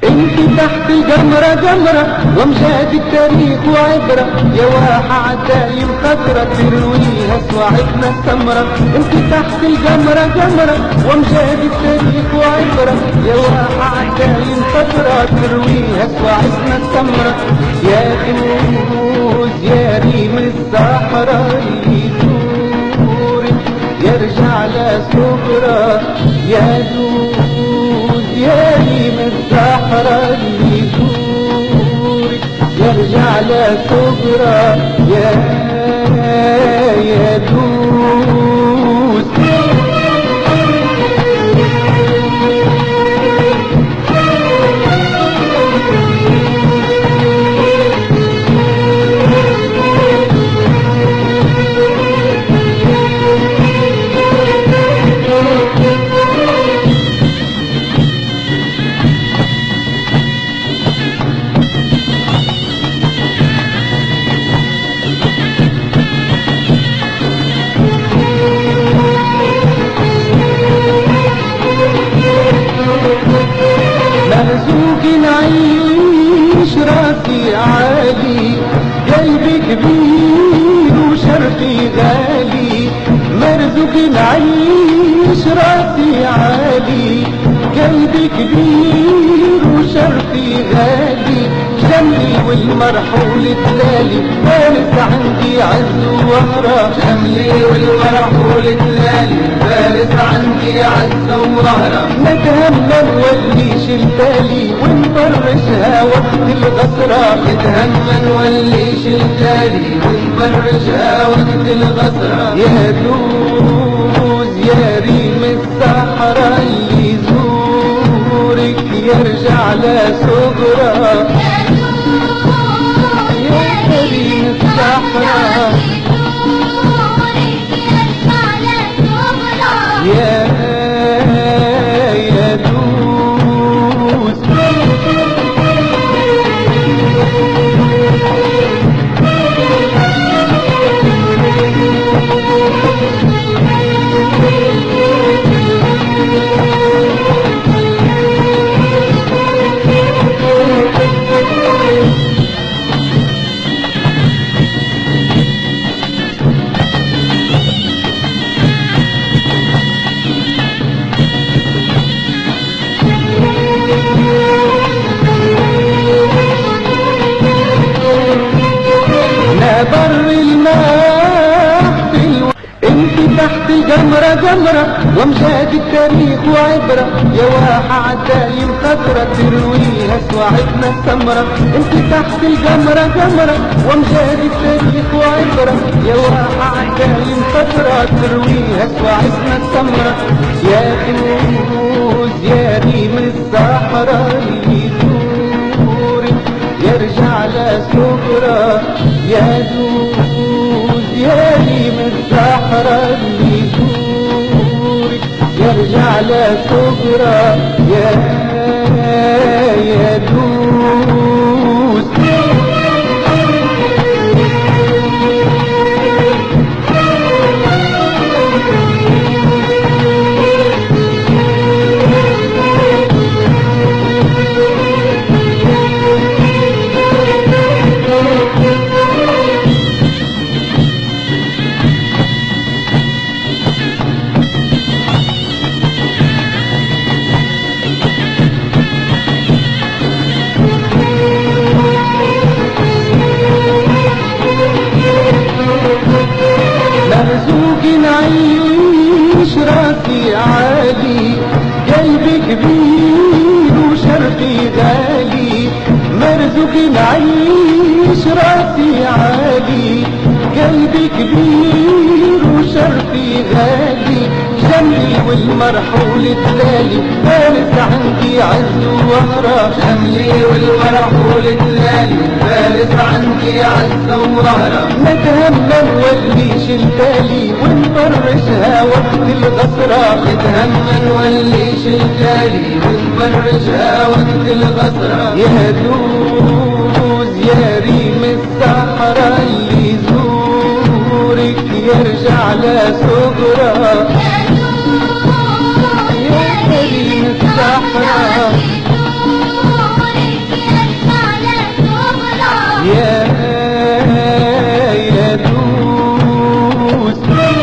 انت تحت الجمرة جمرة وامجاد التاريخ وعبرة، يا واحة عدايم خضرة ترويها سواعدنا السمرة. انت تحت الجمرة جمرة وامجاد التاريخ وعبرة، يا واحة عدايم خضرة ترويها سواعدنا السمرة. يا دوز يا ريم الصحراء يزورك يرجع لصغرى، يا دوز يا ريم الصحراء اللي يزورك يرجع لصغرى، يا دوز. مرزوق نعيش راسي عالي، قلبي كبير وشرقي غالي. مرزوق نعيش راسي عالي، قلبي كبير وشرقي غالي. شملي والمرحول تلالي فارس عندي عز ووهرة، شملي والمرحول تلالي فارس عندي عز ووهرة. نتهمل وليش التالي ونفرشها وقت الغسرة، نتهمل وليش التالي ونفرشها وقت الغسرة. يا دوز يا ريم الصحراء اللي يزورك يرجع لصغرى، يا ريم الصحراء يا دوز. بر الماء انت تحت الجمرة جمرة وامجاد التاريخ وعبرة، يا واحة عدايم خضرة ترويها سواعدنا السمرة. انت تحت الجمرة جمرة وامجاد التاريخ وعبرة، يا واحة عدايم خضرة ترويها سواعدنا السمرة. يا دوز يا ريم الصحراء اللي يزورك يرجع لصغرى، يا دوز يا ريم الصحراء اللي يزورك يرجع لصغرى، يا دوز. مرزوق نعيش راسي عالي، قلبي كبير وشرقي غالي. مرزوق نعيش راسي عالي، قلبي كبير وشرقي غالي. شملي والمرحول تلالي فارس عندي عز ووهرة، شملي والمرحول تلالي فارس عندي عز ووهرة. نتهمل وليش التالي ونفرشها وقت الغسرة، نتهمل وليش التالي ونفرشها وقت الغسرة. يا دوز يا ريم الصحراء اللي يزورك يرجع لصغرى، يا ريم الصحراء العروس